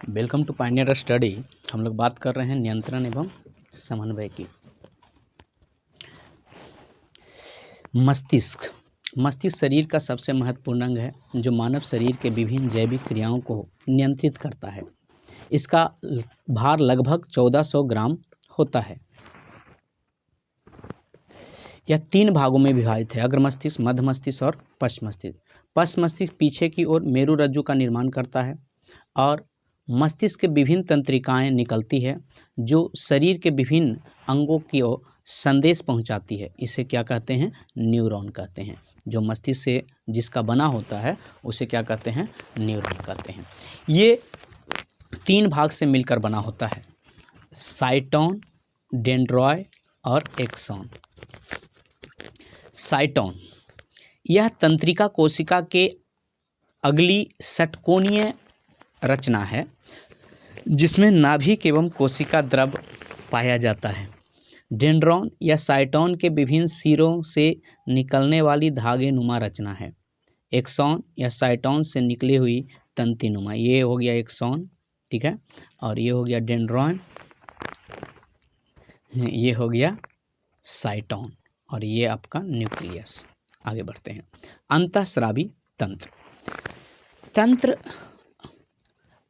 Welcome to Pioneer study. हम लोग बात कर रहे हैं नियंत्रण एवं समन्वय की। मस्तिष्क शरीर का सबसे महत्वपूर्ण अंग है जो मानव शरीर के विभिन्न जैविक क्रियाओं को नियंत्रित करता है। इसका भार लगभग 1400 ग्राम होता है। यह 3 भागों में विभाजित है: अग्र मस्तिष्क, मध्य मस्तिष्क और पश्च मस्तिष्क। पश्च मस्तिष्क पीछे की ओर मेरुरज्जु का निर्माण करता है और मस्तिष्क के विभिन्न तंत्रिकाएं निकलती है जो शरीर के विभिन्न अंगों की ओर संदेश पहुंचाती है। इसे क्या कहते हैं? न्यूरॉन कहते हैं। जो मस्तिष्क से जिसका बना होता है उसे क्या कहते हैं? न्यूरॉन कहते हैं। ये 3 भाग से मिलकर बना होता है: साइटोन, डेंड्रॉय और एक्सॉन। साइटोन यह तंत्रिका कोशिका के अगली षटकोणीय रचना है जिसमें नाभिक एवं कोशिका द्रव पाया जाता है। डेंड्रॉन या साइटोन के विभिन्न सिरों से निकलने वाली धागे नुमा रचना है। एक्सॉन या साइटोन से निकली हुई तंतुनुमा, ये हो गया एक्सॉन, ठीक है, और ये हो गया डेंड्रॉन, ये हो गया साइटोन और ये आपका न्यूक्लियस। आगे बढ़ते हैं। अंतःस्रावी तंत्र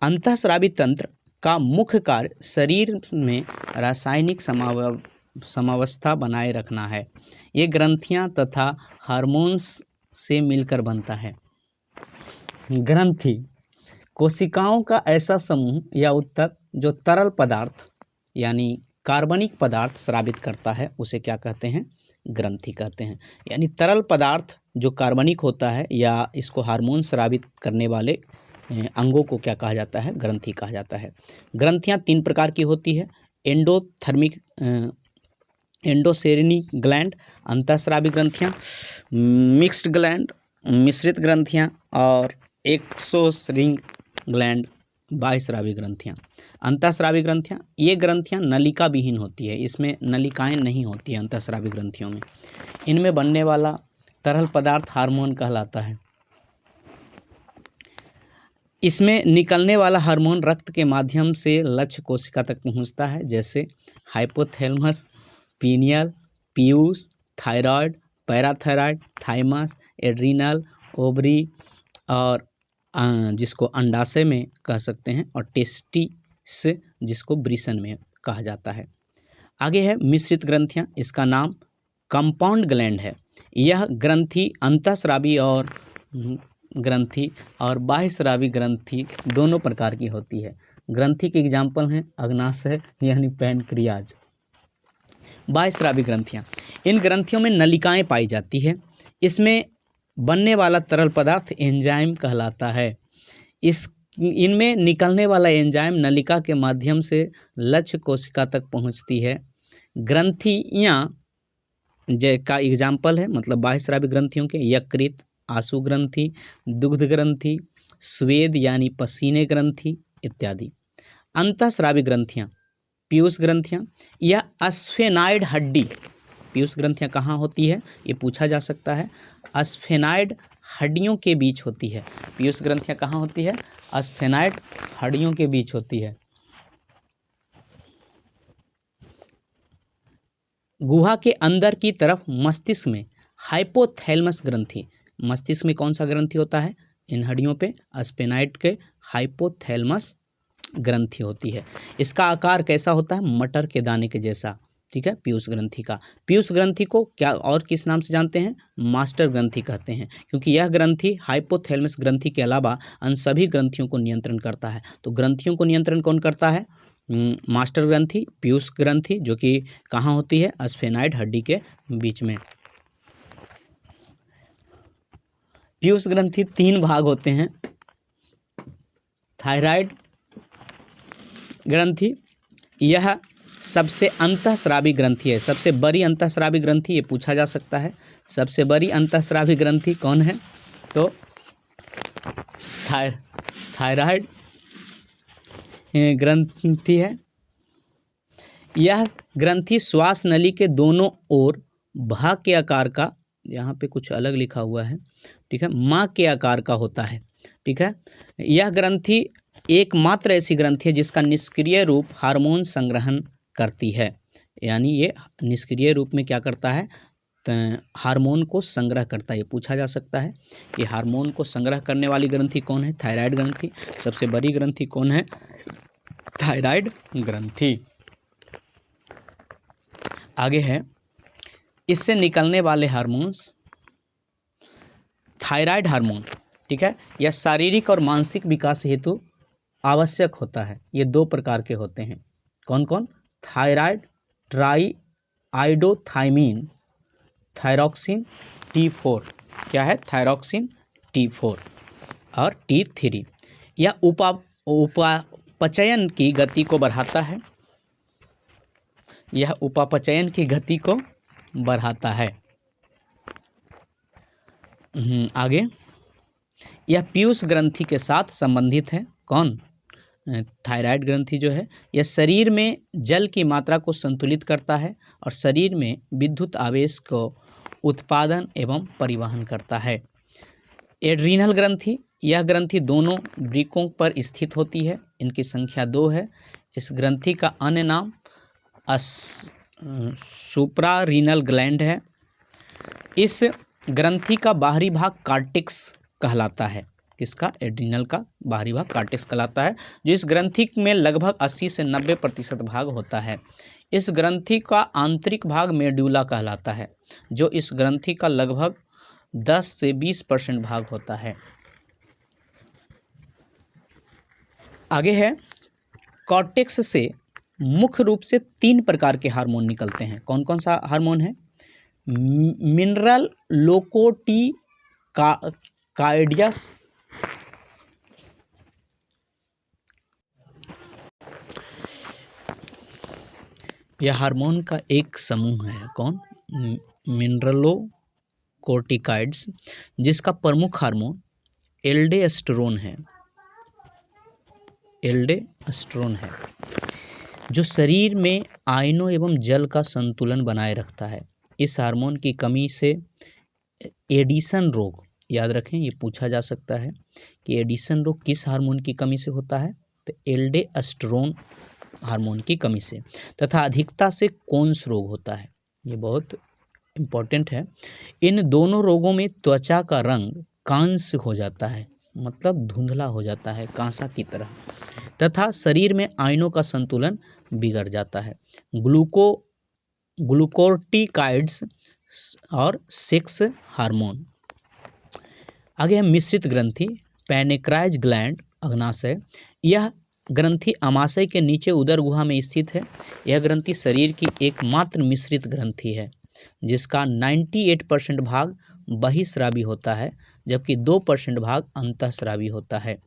अंतःस्रावी तंत्र का मुख्य कार्य शरीर में रासायनिक समावस्था बनाए रखना है। ये ग्रंथियां तथा हार्मोन्स से मिलकर बनता है। ग्रंथि कोशिकाओं का ऐसा समूह या ऊतक जो तरल पदार्थ यानी कार्बनिक पदार्थ स्रावित करता है उसे क्या कहते हैं? ग्रंथि कहते हैं। यानी तरल पदार्थ जो कार्बनिक होता है या इसको हार्मोन स्रावित करने वाले अंगों को क्या कहा जाता है? ग्रंथि कहा जाता है। ग्रंथियां 3 प्रकार की होती है: एंडोसेरेनिक ग्लैंड अंतःस्रावी ग्रंथियां, मिक्स्ड ग्लैंड मिश्रित ग्रंथियां और एक्सोसरिंग ग्लैंड बाह्यस्रावी ग्रंथियां। अंतःस्रावी ग्रंथियां, ये ग्रंथियां नलिका विहीन होती है, इसमें नलिकाएं नहीं होती हैं अंतःस्रावी ग्रंथियों में। इनमें बनने वाला तरल पदार्थ हार्मोन कहलाता है। इसमें निकलने वाला हार्मोन रक्त के माध्यम से लक्ष्य कोशिका तक पहुंचता है, जैसे hypothalamus, pineal, Piyush, thyroid, parathyroid, thymus, adrenal, ovary और जिसको अंडाशय में कह सकते हैं, और टेस्टिस जिसको वृषण में कहा जाता है। आगे है मिश्रित ग्रंथियां। इसका नाम कंपाउंड ग्लैंड है। यह ग्रंथि अंतःस्रावी और बाह्यस्रावी ग्रंथि दोनों प्रकार की होती है। ग्रंथि के एग्जाम्पल हैं अग्नाशय यानी पैनक्रियाज। बाह्यस्रावी ग्रंथियां, इन ग्रंथियों में नलिकाएं पाई जाती है। इसमें बनने वाला तरल पदार्थ एंजाइम कहलाता है। इनमें निकलने वाला एंजाइम नलिका के माध्यम से लक्ष्य कोशिका तक पहुंचती है। ग्रंथियां का एग्जाम्पल है, मतलब बाह्यस्रावी ग्रंथियों के, यकृत, आशु ग्रंथि, दुग्ध ग्रंथि, स्वेद यानी पसीने ग्रंथि इत्यादि। अंतःस्रावी ग्रंथियां, पीयूष ग्रंथियां या अस्फेनाइड हड्डी। पीयूष ग्रंथियां कहाँ होती है ये पूछा जा सकता है। अस्फेनाइड हड्डियों के बीच होती है। पीयूष ग्रंथियां कहाँ होती है? अस्फेनाइड हड्डियों के बीच होती है। गुहा के अंदर की तरफ मस्तिष्क में हाइपोथैलेमस ग्रंथि। मस्तिष्क में कौन सा ग्रंथि होता है? इन हड्डियों पे अस्फेनाइड के हाइपोथैलेमस ग्रंथि होती है। इसका आकार कैसा होता है? मटर के दाने के जैसा, ठीक है, पीयूष ग्रंथि का। पीयूष ग्रंथि को क्या और किस नाम से जानते हैं? मास्टर ग्रंथि कहते हैं, क्योंकि यह ग्रंथि हाइपोथैलेमस ग्रंथि के अलावा अन्य सभी ग्रंथियों को नियंत्रण करता है। तो ग्रंथियों को नियंत्रण कौन करता है? मास्टर ग्रंथि, पीयूष ग्रंथि, जो कि कहाँ होती है? अस्फेनाइड हड्डी के बीच में। पीयूष ग्रंथि 3 भाग होते हैं। थायराइड ग्रंथि, यह सबसे अंतःस्रावी ग्रंथि है, सबसे बड़ी अंतःस्रावी ग्रंथि, ये पूछा जा सकता है। सबसे बड़ी अंतःस्रावी ग्रंथि कौन है? तो थायराइड ग्रंथि है। यह ग्रंथि श्वास नली के दोनों ओर भाग के आकार का, यहाँ पे कुछ अलग लिखा हुआ है, ठीक है, माँ के आकार का होता है, ठीक है। यह ग्रंथि एकमात्र ऐसी ग्रंथि है जिसका निष्क्रिय रूप हार्मोन संग्रहण करती है, यानी ये निष्क्रिय रूप में क्या करता है, हार्मोन को संग्रह करता है। ये पूछा जा सकता है कि हार्मोन को संग्रह करने वाली ग्रंथि कौन है, थायराइड ग्रंथि। सबसे बड़ी ग्रंथि कौन है, थायराइड ग्रंथि। आगे है, इससे निकलने वाले हार्मोन्स, थायराइड हार्मोन, ठीक है, यह शारीरिक और मानसिक विकास हेतु आवश्यक होता है। ये 2 प्रकार के होते हैं, कौन कौन, थायराइड ट्राई आइडोथाइमिन, थायरॉक्सिन T4, क्या है, थायरॉक्सिन T4 और T3। यह उपापचयन की गति को बढ़ाता है, यह उपापचयन की गति को बढ़ाता है। आगे, यह पीयूष ग्रंथि के साथ संबंधित है, कौन, थायराइड ग्रंथि जो है, यह शरीर में जल की मात्रा को संतुलित करता है और शरीर में विद्युत आवेश को उत्पादन एवं परिवहन करता है। एड्रीनल ग्रंथि, यह ग्रंथि दोनों वृक्कों पर स्थित होती है, इनकी संख्या 2 है। इस ग्रंथि का अन्य नाम सुप्रारीनल ग्लैंड है। इस ग्रंथि का बाहरी भाग कार्टेक्स कहलाता है, किसका, एड्रीनल का बाहरी भाग कार्टेक्स कहलाता है, जो इस ग्रंथि में लगभग 80 से 90% भाग होता है। इस ग्रंथि का आंतरिक भाग मेडुला कहलाता है, जो इस ग्रंथि का लगभग 10 से 20% भाग होता है। आगे है, कॉर्टेक्स से मुख्य रूप से 3 प्रकार के हार्मोन निकलते हैं। कौन कौन सा हार्मोन है, मिनरल लोकोटिकाइड्स, यह हार्मोन का एक समूह है, कौन, मिनरलोकोर्टिकाइड्स, जिसका प्रमुख हार्मोन एल्डोस्टेरोन है, एल्डोस्टेरोन है, जो शरीर में आयनों एवं जल का संतुलन बनाए रखता है। इस हार्मोन की कमी से एडिसन रोग, याद रखें, ये पूछा जा सकता है कि एडिसन रोग किस हार्मोन की कमी से होता है, तो एल्डोस्टेरोन हार्मोन की कमी से, तथा अधिकता से कोन्स रोग होता है। ये बहुत इम्पोर्टेंट है। इन दोनों रोगों में त्वचा का रंग कांस्य हो जाता है, मतलब धुंधला हो जाता है, कांसा की तरह, तथा शरीर में आयनों का संतुलन बिगड़ जाता है। ग्लूकोर्टिकाइड्स और सेक्स हार्मोन। आगे है मिश्रित ग्रंथि, पैनेक्राइज ग्लैंड, अग्नाशय। यह ग्रंथि अमाशय के नीचे उदर गुहा में स्थित है। यह ग्रंथि शरीर की एकमात्र मिश्रित ग्रंथि है, जिसका 98% भाग बहिस्रावी होता है, जबकि 2% भाग अंतःस्रावी होता है।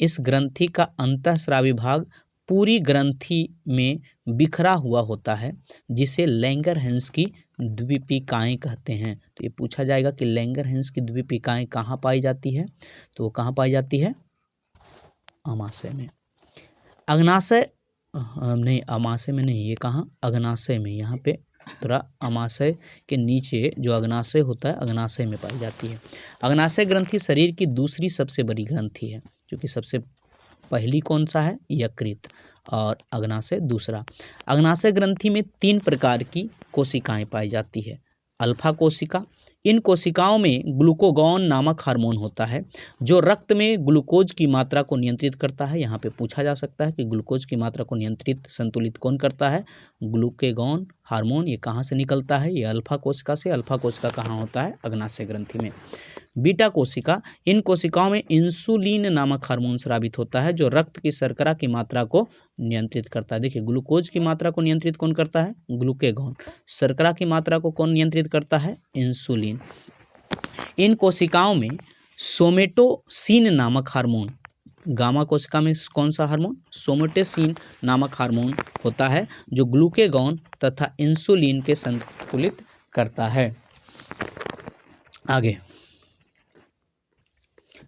इस ग्रंथि का अंतःस्रावी भाग पूरी ग्रंथि में बिखरा हुआ होता है, जिसे लैंगरहैंस की द्वीपिकाएँ कहते हैं। तो ये पूछा जाएगा कि लैंगरहैंस की द्वीपिकाएँ कहाँ पाई जाती है, तो वो कहाँ पाई जाती है, अमाशय में। अग्नाशय नहीं, अमाशय में नहीं, ये कहाँ, अग्नाशय में, यहाँ पे थोड़ा अमाशय के नीचे जो अग्नाशय होता है, अग्नाशय में पाई जाती है। अग्नाशय ग्रंथि शरीर की दूसरी सबसे बड़ी ग्रंथि है, क्योंकि सबसे पहली कौन सा है, यकृत, और अग्नाशय दूसरा। अग्नाशय ग्रंथि में 3 प्रकार की कोशिकाएं पाई जाती है। अल्फा कोशिका, इन कोशिकाओं में ग्लूकागॉन नामक हार्मोन होता है, जो रक्त में ग्लूकोज की मात्रा को नियंत्रित करता है। यहाँ पे पूछा जा सकता है कि ग्लूकोज की मात्रा को नियंत्रित संतुलित कौन करता है, ग्लूकागॉन हार्मोन। ये कहाँ से निकलता है, ये अल्फा कोशिका से। अल्फा कोशिका कहाँ होता है, अग्नाशय ग्रंथि में। बीटा कोशिका, इन कोशिकाओं में इंसुलिन नामक हार्मोन स्रावित होता है, जो रक्त की शर्करा की मात्रा को नियंत्रित करता है। देखिए, ग्लूकोज की मात्रा को नियंत्रित कौन करता है, ग्लूकागॉन। शर्करा की मात्रा को कौन नियंत्रित करता है, इंसुलिन। इन कोशिकाओं में सोमेटोसिन नामक हार्मोन, गामा कोशिका में कौन सा हार्मोन, सोमेटोसिन नामक हार्मोन होता है, जो ग्लूकागॉन तथा इंसुलिन के संतुलित करता है। आगे,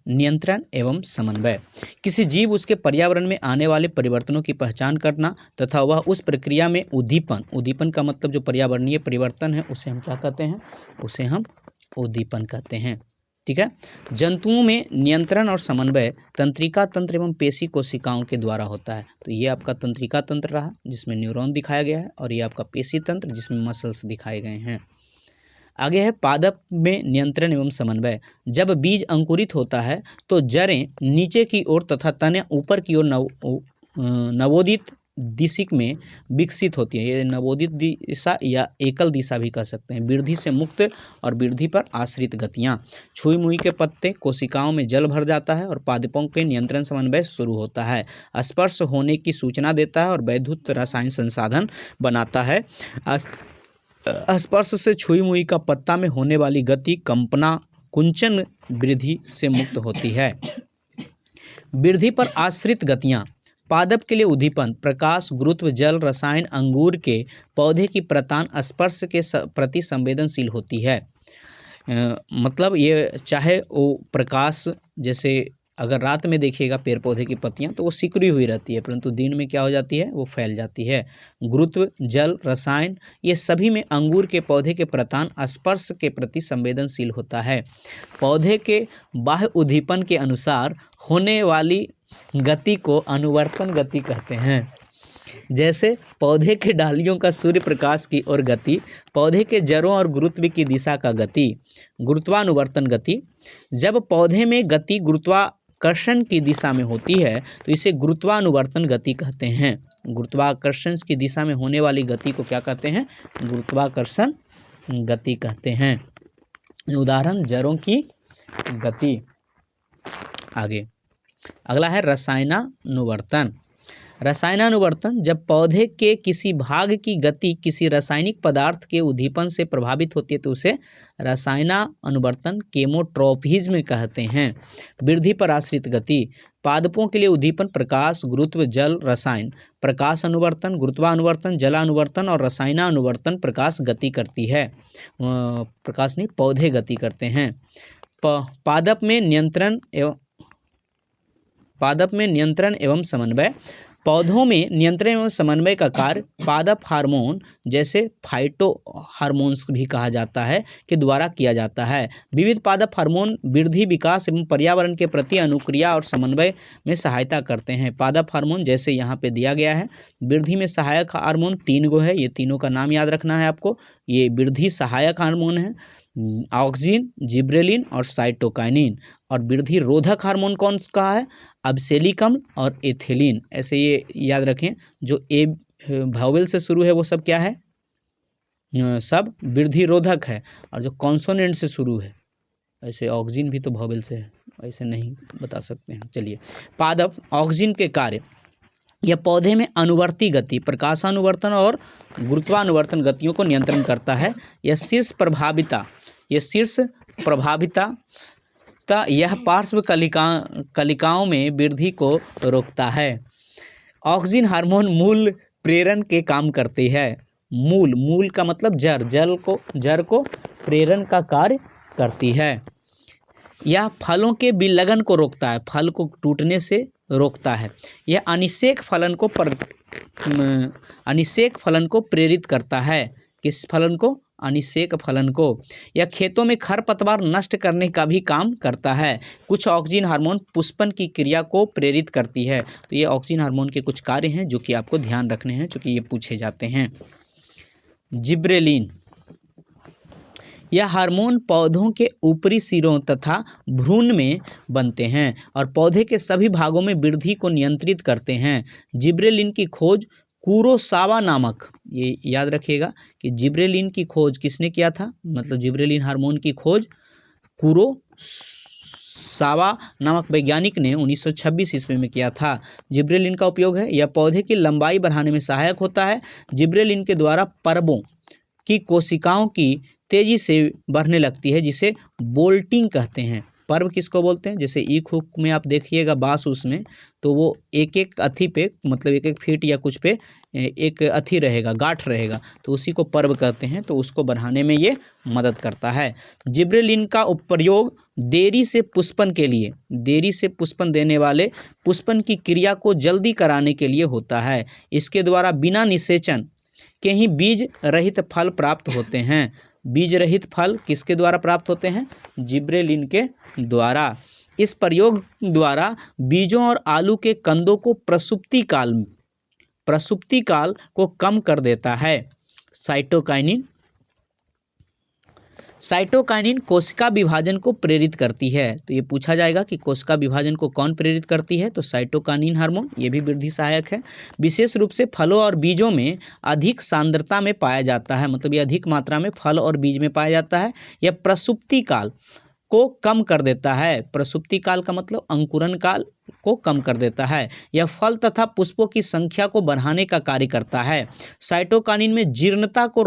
नियंत्रण एवं समन्वय। किसी जीव उसके पर्यावरण में आने वाले परिवर्तनों की पहचान करना तथा वह उस प्रक्रिया में उद्दीपन, उद्दीपन का मतलब जो पर्यावरणीय परिवर्तन है उसे हम क्या कहते हैं, उसे हम उद्दीपन कहते हैं। ठीक है। जंतुओं में नियंत्रण और समन्वय तंत्रिका तंत्र एवं पेशी कोशिकाओं के द्वारा होता है। तो ये आपका तंत्रिका तंत्र रहा जिसमें न्यूरॉन दिखाया गया है, और ये आपका पेशी तंत्र जिसमें मसल्स दिखाए गए हैं। आगे है पादप में नियंत्रण एवं समन्वय। जब बीज अंकुरित होता है तो जड़ें नीचे की ओर तथा तने ऊपर की ओर नवोदित दिशिक में विकसित होती है। ये नवोदित दिशा या एकल दिशा भी कह सकते हैं। वृद्धि से मुक्त और वृद्धि पर आश्रित गतियाँ। छुई मुई के पत्ते कोशिकाओं में जल भर जाता है और पादपों के नियंत्रण समन्वय शुरू होता है। स्पर्श होने की सूचना देता है और वैद्युत रसायन संसाधन बनाता है। स्पर्श से छुई मुई का पत्ता में होने वाली गति कंपना कुंचन वृद्धि से मुक्त होती है। वृद्धि पर आश्रित गतियाँ। पादप के लिए उद्दीपन, प्रकाश, गुरुत्व, जल, रसायन। अंगूर के पौधे की प्रतान स्पर्श के प्रति संवेदनशील होती है। मतलब ये चाहे वो प्रकाश, जैसे अगर रात में देखिएगा पेड़ पौधे की पत्तियां तो वो सिकुड़ी हुई रहती है, परंतु दिन में क्या हो जाती है, वो फैल जाती है। गुरुत्व, जल, रसायन, ये सभी में अंगूर के पौधे के प्रतान स्पर्श के प्रति संवेदनशील होता है। पौधे के बाह्य उद्दीपन के अनुसार होने वाली गति को अनुवर्तन गति कहते हैं। जैसे पौधे के डालियों का सूर्य प्रकाश की ओर गति, पौधे के जड़ों और गुरुत्व की दिशा का गति। गुरुत्वानुवर्तन गति। जब पौधे में गति गुरुत्वाकर्षण की दिशा में होती है तो इसे गुरुत्वानुवर्तन गति कहते हैं। गुरुत्वाकर्षण की दिशा में होने वाली गति को क्या कहते हैं, गुरुत्वाकर्षण गति कहते हैं। उदाहरण जड़ों की गति। आगे अगला है रसायनानुवर्तन। रसायनानुवर्तन, जब पौधे के किसी भाग की गति किसी रासायनिक पदार्थ के उद्दीपन से प्रभावित होती है तो उसे रसायनानुवर्तन केमोट्रोपिज्म कहते हैं। वृद्धि पर आश्रित गति। पादपों के लिए उद्दीपन, प्रकाश, गुरुत्व, जल, रसायन। प्रकाश अनुवर्तन, गुरुत्वानुवर्तन, जलानुवर्तन और रसायनानुवर्तन प्रकाश गति करती है। प्रकाश नहीं, पौधे गति करते हैं। पादप में नियंत्रण एवं समन्वय। पौधों में नियंत्रण एवं समन्वय का कार्य पादप हार्मोन, जैसे फाइटो हार्मोन्स भी कहा जाता है, के द्वारा किया जाता है। विविध पादप हार्मोन वृद्धि, विकास एवं पर्यावरण के प्रति अनुक्रिया और समन्वय में सहायता करते हैं। पादप हार्मोन जैसे यहाँ पे दिया गया है, वृद्धि में सहायक हार्मोन 3 गो है, ये तीनों का नाम याद रखना है आपको। ये वृद्धि सहायक हार्मोन है, ऑक्सिन, जिब्रेलिन और साइटोकाइनिन। और वृद्धि रोधक हार्मोन कौन सा है, अब्सेलिकम और एथिलीन। ऐसे ये याद रखें, जो ए वावेल से शुरू है वो सब क्या है, सब वृद्धि रोधक है। और जो कॉन्सोनेंट से शुरू है, ऐसे ऑक्सिन भी तो वावेल से है, ऐसे नहीं बता सकते हैं। चलिए, पादप ऑक्सिन के कार्य, यह पौधे में अनुवर्ती गति, प्रकाशानुवर्तन और गुरुत्वानुवर्तन गतियों को नियंत्रण करता है। यह शीर्ष प्रभाविता यह पार्श्व कलिकाओं में वृद्धि को रोकता है। ऑक्सिन हार्मोन मूल प्रेरण के काम करती है। मूल का मतलब जड़ को प्रेरण का कार्य करती है। यह फलों के विलगन को रोकता है, फल को टूटने से रोकता है। यह अनिषेक फलन को प्रेरित करता है। किस फलन को, अनिषेक फलन को। यह खेतों में खरपतवार नष्ट करने का भी काम करता है। कुछ ऑक्सिन हार्मोन पुष्पन की क्रिया को प्रेरित करती है। तो ये ऑक्सिन हार्मोन के कुछ कार्य हैं जो कि आपको ध्यान रखने हैं, चूँकि ये पूछे जाते हैं। जिब्रेलिन, यह हार्मोन पौधों के ऊपरी सिरों तथा भ्रूण में बनते हैं और पौधे के सभी भागों में वृद्धि को नियंत्रित करते हैं। जिब्रेलिन की खोज कुरोसावा नामक, ये याद रखिएगा कि जिब्रेलिन की खोज किसने किया था, मतलब जिब्रेलिन हार्मोन की खोज कुरोसावा नामक वैज्ञानिक ने 1926 ईस्वी में किया था। जिब्रेलिन का उपयोग है, यह पौधे की लंबाई बढ़ाने में सहायक होता है। जिब्रेलिन के द्वारा पर्वों की कोशिकाओं की तेजी से बढ़ने लगती है, जिसे बोल्टिंग कहते हैं। पर्व किसको बोलते हैं, जैसे ईख हुक में आप देखिएगा बाँस, उसमें तो वो एक एक अथी पे, मतलब एक एक फीट या कुछ पे एक अथी रहेगा, गांठ रहेगा, तो उसी को पर्व कहते हैं। तो उसको बढ़ाने में ये मदद करता है। जिब्रेलिन का प्रयोग देरी से पुष्पन के लिए, देरी से पुष्पन देने वाले पुष्पन की क्रिया को जल्दी कराने के लिए होता है। इसके द्वारा बिना निषेचन के ही बीज रहित फल प्राप्त होते हैं। बीज रहित फल किसके द्वारा प्राप्त होते हैं? जिब्रेलिन के द्वारा। इस प्रयोग द्वारा बीजों और आलू के कंदों को प्रसुप्ति काल को कम कर देता है। साइटोकाइनिन कोशिका विभाजन को प्रेरित करती है। तो ये पूछा जाएगा कि कोशिका विभाजन को कौन प्रेरित करती है? तो साइटोकाइनिन हार्मोन, ये भी वृद्धि सहायक है। विशेष रूप से फलों और बीजों में अधिक सांद्रता में पाया जाता है, मतलब ये अधिक मात्रा में फल और बीज में पाया जाता है। यह प्रसुप्ति काल को कम कर देता है। प्रसुप्ति काल का मतलब अंकुरण काल को कम कर देता है। यह फल तथा पुष्पों की संख्या को बढ़ाने का कार्य करता है। साइटोकाइनिन में जीर्णता को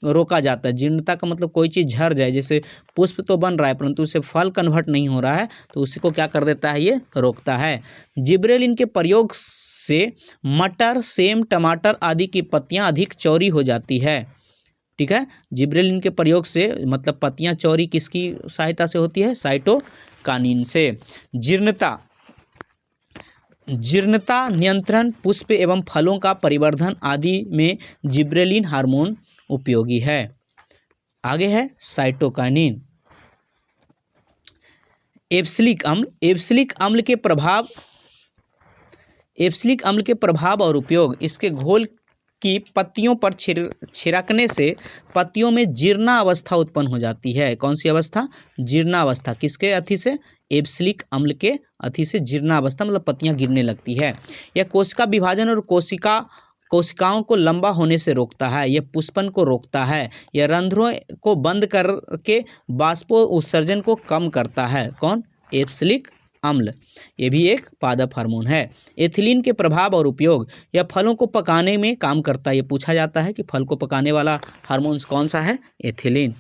रोका जाता है। जीर्णता का मतलब कोई चीज़ झड़ जाए, जैसे पुष्प तो बन रहा है परंतु उसे फल कन्वर्ट नहीं हो रहा है, तो उसी को क्या कर देता है? ये रोकता है। जिब्रेलिन के प्रयोग से मटर, सेम, टमाटर आदि की पत्तियां अधिक चौड़ी हो जाती है। ठीक है, जिब्रेलिन के प्रयोग से मतलब पत्तियां चौड़ी किसकी सहायता से होती है? साइटोकाइनिन से। जीर्णता नियंत्रण, पुष्प एवं फलों का परिवर्धन आदि में जिब्रेलिन हार्मोन उपयोगी है। आगे है साइटोकाइनिन। एब्सिलिक अम्ल के प्रभाव और उपयोग। इसके घोल की पत्तियों पर छिड़कने से पत्तियों में जीर्णावस्था उत्पन्न हो जाती है। कौन सी अवस्था? जीर्णावस्था। किसके अथी से? एब्सिलिक अम्ल के अथी से जीर्णावस्था, मतलब पत्तियां गिरने लगती है। यह कोशिका विभाजन और कोशिकाओं को लंबा होने से रोकता है। यह पुष्पन को रोकता है। यह रंध्रों को बंद करके बाष्पो उत्सर्जन को कम करता है। कौन? एब्सिलिक अम्ल। ये भी एक पादप हार्मोन है। एथिलीन के प्रभाव और उपयोग। यह फलों को पकाने में काम करता है। ये पूछा जाता है कि फल को पकाने वाला हार्मोन कौन सा है? एथिलीन।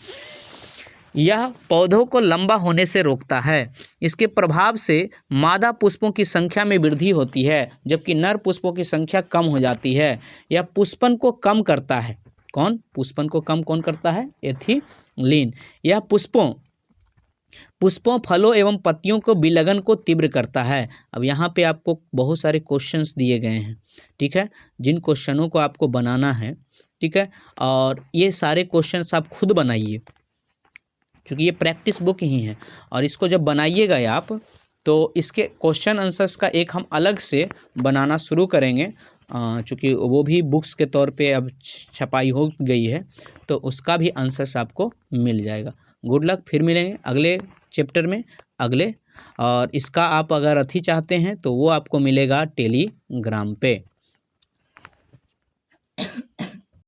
यह पौधों को लंबा होने से रोकता है। इसके प्रभाव से मादा पुष्पों की संख्या में वृद्धि होती है, जबकि नर पुष्पों की संख्या कम हो जाती है। यह पुष्पन को कम करता है। कौन? पुष्पन को कौन करता है? एथिलीन। यह पुष्पों, फलों एवं पत्तियों को विलगन को तीव्र करता है। अब यहाँ पे आपको बहुत सारे क्वेश्चंस दिए गए हैं, ठीक है, जिन क्वेश्चनों को आपको बनाना है, ठीक है, और ये सारे क्वेश्चंस आप खुद बनाइए, क्योंकि ये प्रैक्टिस बुक ही है। और इसको जब बनाइएगा आप, तो इसके क्वेश्चन आंसर्स का एक हम अलग से बनाना शुरू करेंगे, चूँकि वो भी बुक्स के तौर पे अब छपाई हो गई है, तो उसका भी आंसर्स आपको मिल जाएगा। गुड लक, फिर मिलेंगे अगले चैप्टर में अगले। और इसका आप अगर अथी चाहते हैं तो वो आपको मिलेगा टेलीग्राम पे।